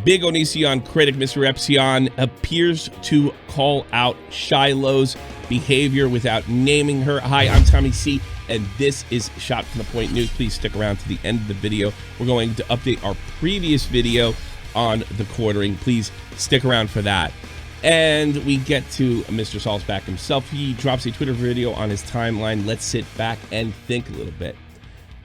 Big Onision critic MrRepzion appears to call out Shiloh's behavior without naming her. Hi, I'm Tommy C, and this is Shot from the Point News. Please stick around to the end of the video. We're going to update our previous video on TheQuartering. Please stick around for that. And we get to Mr. Salzback himself. He drops a Twitter video on his timeline. Let's sit back and think a little bit.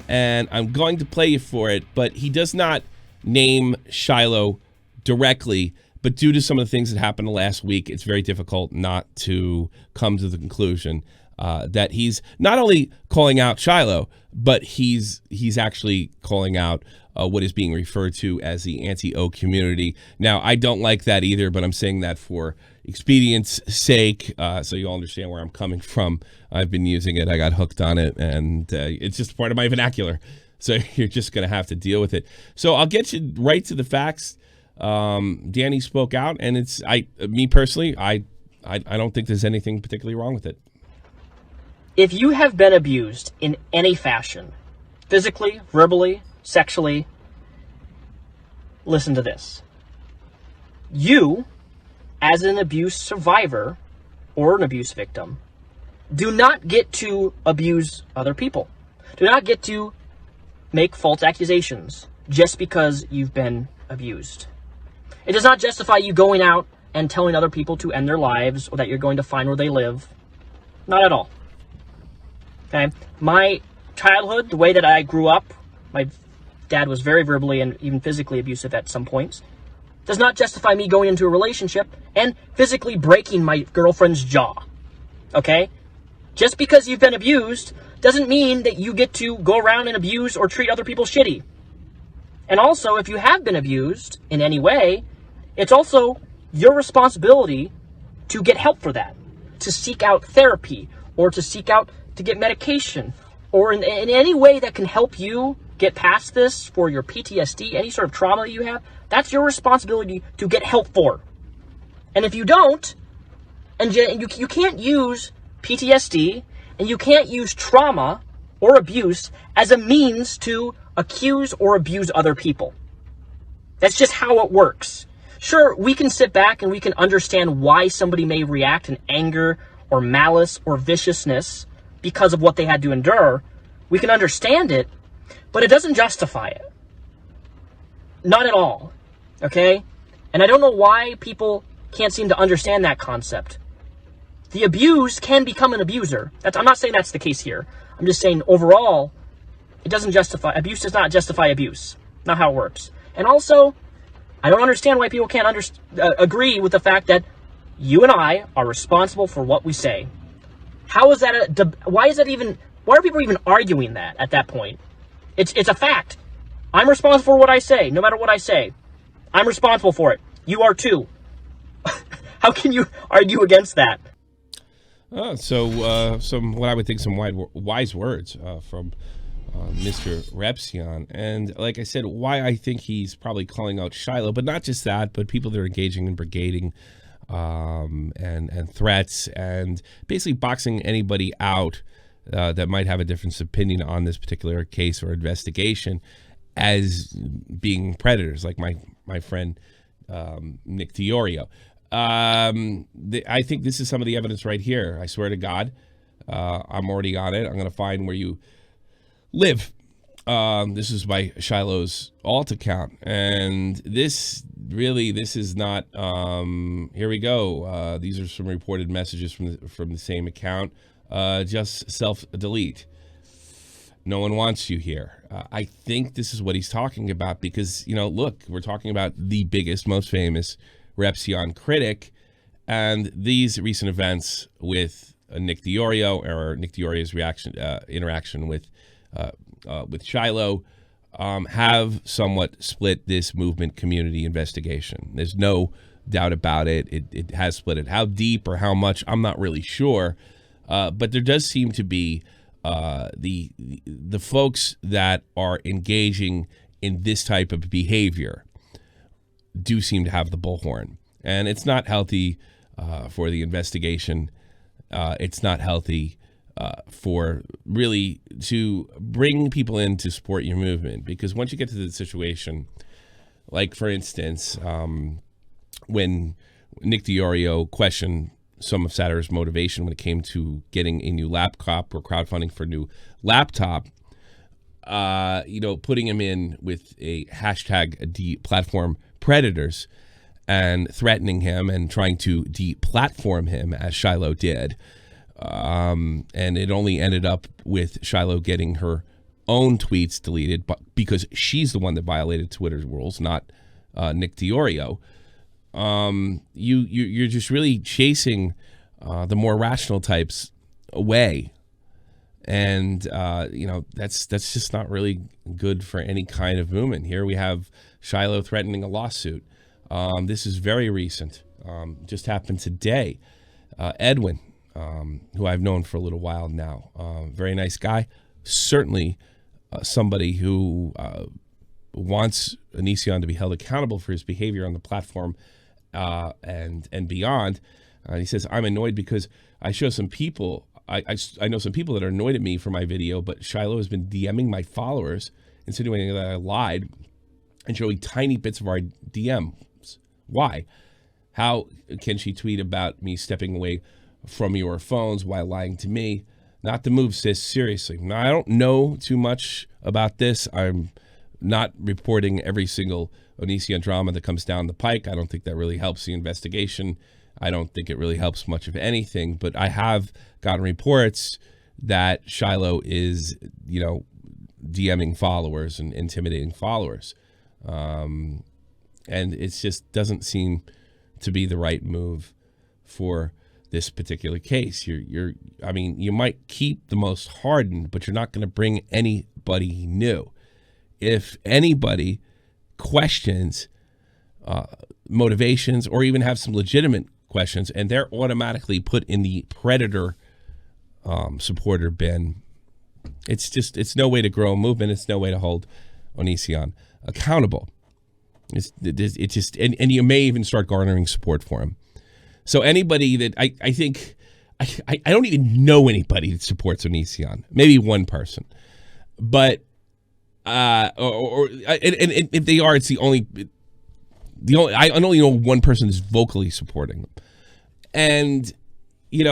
And I'm going to play you for it, but he does not name Shiloh directly, but due to some of the things that happened last week, it's very difficult not to come to the conclusion that he's not only calling out Shiloh, but he's actually calling out what is being referred to as the anti-O community. Now, I don't like that either, but I'm saying that for expedience sake, so you'll understand where I'm coming from. I've been using it. I got hooked on it, and it's just part of my vernacular. So you're just going to have to deal with it. So I'll get you right to the facts. Danny spoke out, and me personally, I don't think there's anything particularly wrong with it. If you have been abused in any fashion, physically, verbally, sexually, listen to this. You, as an abuse survivor or an abuse victim, do not get to abuse other people. Do not get to make false accusations just because you've been abused. It does not justify you going out and telling other people to end their lives or that you're going to find where they live. Not at all. Okay? My childhood, the way that I grew up, my dad was very verbally and even physically abusive at some points, does not justify me going into a relationship and physically breaking my girlfriend's jaw. Okay? Just because you've been abused doesn't mean that you get to go around and abuse or treat other people shitty. And also, if you have been abused in any way, it's also your responsibility to get help for that, to seek out therapy, or to seek out to get medication, or in any way that can help you get past this for your PTSD, any sort of trauma that you have. That's your responsibility to get help for. And if you don't, and you can't use PTSD, and you can't use trauma or abuse as a means to accuse or abuse other people. That's just how it works. Sure, we can sit back and we can understand why somebody may react in anger or malice or viciousness because of what they had to endure. We can understand it, but it doesn't justify it. Not at all. Okay? And I don't know why people can't seem to understand that concept. The abused can become an abuser. I'm not saying that's the case here. I'm just saying overall, it doesn't justify, abuse does not justify abuse. Not how it works. And also, I don't understand why people can't agree with the fact that you and I are responsible for what we say. How is that why are people even arguing that at that point? It's a fact. I'm responsible for what I say, no matter what I say. I'm responsible for it. You are too. How can you argue against that? Some what I would think some wise words from MrRepzion. And like I said, why I think he's probably calling out Shiloh, but not just that, but people that are engaging in brigading and threats and basically boxing anybody out that might have a different opinion on this particular case or investigation as being predators, like my friend Nick Diorio. I think this is some of the evidence right here. I swear to God, I'm already on it. I'm going to find where you live. This is by Shiloh's alt account. And this is not, here we go. These are some reported messages from the same account. Just self-delete. No one wants you here. I think this is what he's talking about because, look, we're talking about the biggest, most famous Repzion critic, and these recent events with Nick Diorio, or Nick Diorio's interaction with Shiloh, have somewhat split this movement community investigation. There's no doubt about it. It has split it. How deep or how much, I'm not really sure, but there does seem to be the folks that are engaging in this type of behavior do seem to have the bullhorn, and it's not healthy for the investigation. It's not healthy for really to bring people in to support your movement, because once you get to the situation Like, for instance, when Nick DiOrio questioned some of Satter's motivation when it came to getting a new laptop or crowdfunding for a new laptop, putting him in with a hashtag deplatform predators and threatening him and trying to deplatform him, as Shiloh did. And it only ended up with Shiloh getting her own tweets deleted, but because she's the one that violated Twitter's rules, not Nick DiOrio. You're just really chasing the more rational types away, and that's just not really good for any kind of movement. Here we have Shiloh threatening a lawsuit. This is very recent. Just happened today. Edwin, who I've known for a little while now, very nice guy, certainly somebody who wants Onision to be held accountable for his behavior on the platform and beyond. He says, I'm annoyed because I show some people, I know some people that are annoyed at me for my video, but Shiloh has been DMing my followers, insinuating that I lied and showing tiny bits of our DMs. Why? How can she tweet about me stepping away from your phones while lying to me? Not the move, sis. Seriously. Now, I don't know too much about this. I'm not reporting every single Onision drama that comes down the pike. I don't think that really helps the investigation. I don't think it really helps much of anything. But I have gotten reports that Shiloh is, DMing followers and intimidating followers. And it just doesn't seem to be the right move for this particular case. You might keep the most hardened, but you're not going to bring anybody new. If anybody questions motivations or even have some legitimate questions, and they're automatically put in the predator supporter bin, it's no way to grow a movement. It's no way to hold Onision accountable. And you may even start garnering support for him. So anybody that I think I don't even know anybody that supports Onision. Maybe one person, but and if they are, it's the only I only know one person that's vocally supporting them. And if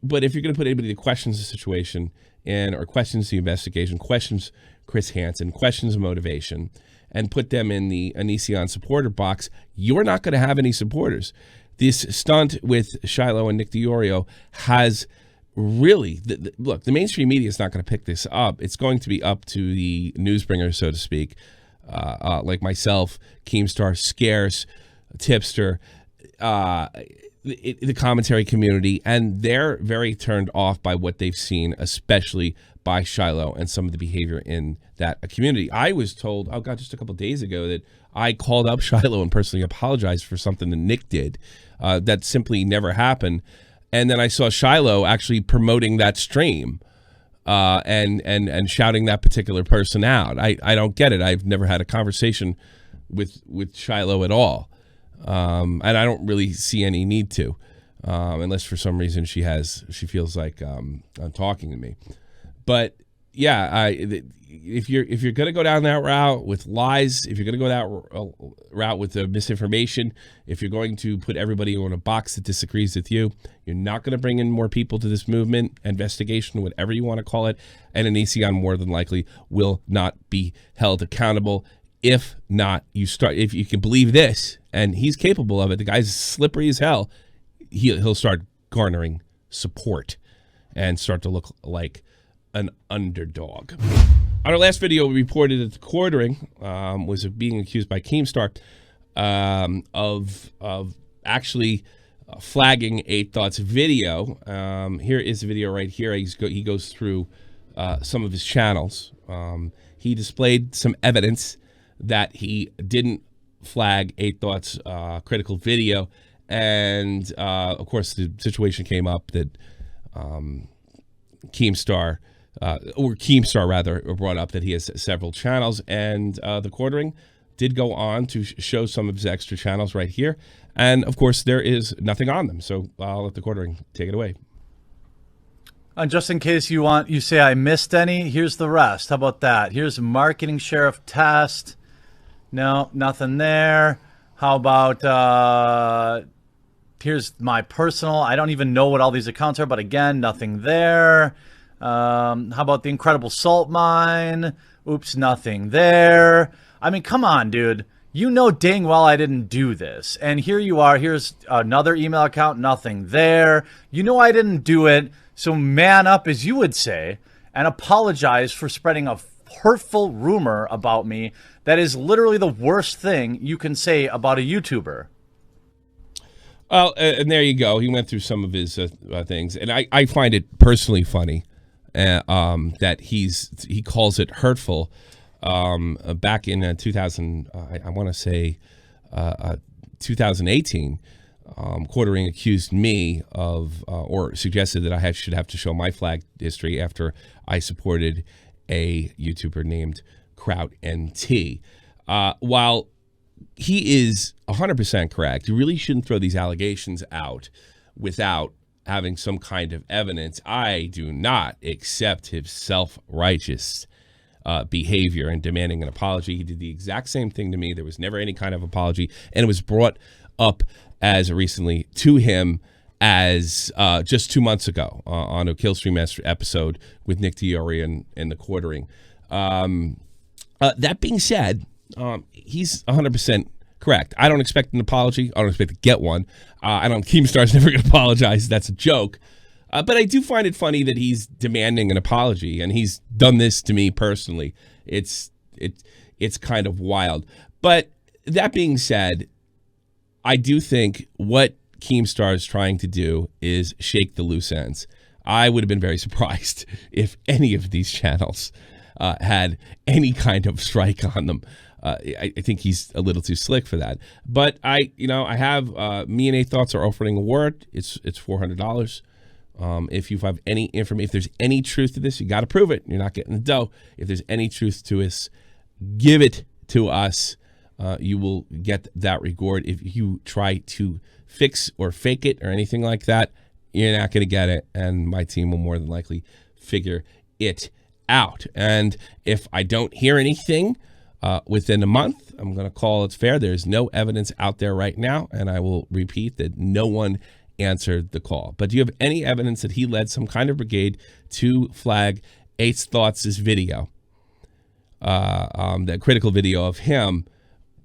you're going to put anybody that questions the situation or questions the investigation, questions Chris Hansen, questions motivation, and put them in the Onision supporter box, you're not going to have any supporters. This stunt with Shiloh and Nick DiOrio has really, look, the mainstream media is not going to pick this up. It's going to be up to the newsbringers, so to speak, like myself, Keemstar, Scarce, Tipster, the commentary community, and they're very turned off by what they've seen, especially by Shiloh and some of the behavior in that community. I was told, just a couple of days ago, that I called up Shiloh and personally apologized for something that Nick did. That simply never happened. And then I saw Shiloh actually promoting that stream and shouting that particular person out. I don't get it. I've never had a conversation with Shiloh at all. And I don't really see any need to, unless for some reason she feels like talking to me. But yeah, if you're going to go down that route with lies, if you're going to go that route with misinformation, if you're going to put everybody in a box that disagrees with you, you're not going to bring in more people to this movement, investigation, whatever you want to call it, and Onision more than likely will not be held accountable. If not, if you can believe this, and he's capable of it, the guy's slippery as hell, he'll start garnering support and start to look like an underdog. On our last video, we reported that TheQuartering was being accused by Keemstar of actually flagging 8 Thought's video. Here is the video right here. He goes through some of his channels. He displayed some evidence that he didn't flag 8 Thought's critical video, and of course the situation came up that Keemstar brought up that he has several channels, and TheQuartering did go on to show some of his extra channels right here, and of course there is nothing on them. So I'll let TheQuartering take it away. And just in case you say I missed any, here's the rest. How about that? Here's marketing sheriff test. No, nothing there. How about, here's my personal. I don't even know what all these accounts are, but again, nothing there. How about the Incredible Salt Mine? Oops, nothing there. I mean, come on, dude. You know dang well I didn't do this. And here you are. Here's another email account. Nothing there. You know I didn't do it. So man up, as you would say, and apologize for spreading a hurtful rumor about me that is literally the worst thing you can say about a YouTuber. Well, and there you go. He went through some of his things. And I find it personally funny that he calls it hurtful. Back in 2000, I want to say 2018, Quartering accused me of, or suggested that I should have to show my flag history after I supported a YouTuber named Kraut NT. While he is 100% correct, you really shouldn't throw these allegations out without having some kind of evidence. I do not accept his self-righteous behavior and demanding an apology. He did the exact same thing to me. There was never any kind of apology, and it was brought up as recently to him as just 2 months ago on a Killstream episode with Nick Diori and TheQuartering. That being said, he's 100% correct. I don't expect an apology. I don't expect to get one. Keemstar's never going to apologize. That's a joke. But I do find it funny that he's demanding an apology, and he's done this to me personally. It's kind of wild. But that being said, I do think what Keemstar is trying to do is shake the loose ends. I would have been very surprised if any of these channels had any kind of strike on them. I think he's a little too slick for that. But I have me and A Thoughts are offering a word. It's $400. If you have any information, if there's any truth to this, you got to prove it. You're not getting the dough. If there's any truth to us, give it to us. You will get that reward. If you try to fix or fake it or anything like that, you're not going to get it. And my team will more than likely figure it out. And if I don't hear anything within a month, I'm going to call it fair. There's no evidence out there right now. And I will repeat that no one answered the call. But do you have any evidence that he led some kind of brigade to flag Ace Thoughts' video, the critical video of him?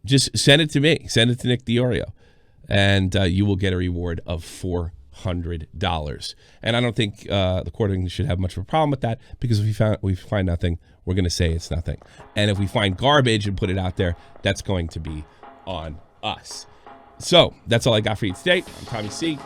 Just send it to me. Send it to Nick Diorio, and you will get a reward of $400. And I don't think the Quartering should have much of a problem with that, because if we find nothing, we're going to say it's nothing. And if we find garbage and put it out there, that's going to be on us. So that's all I got for you today. I'm Tommy C.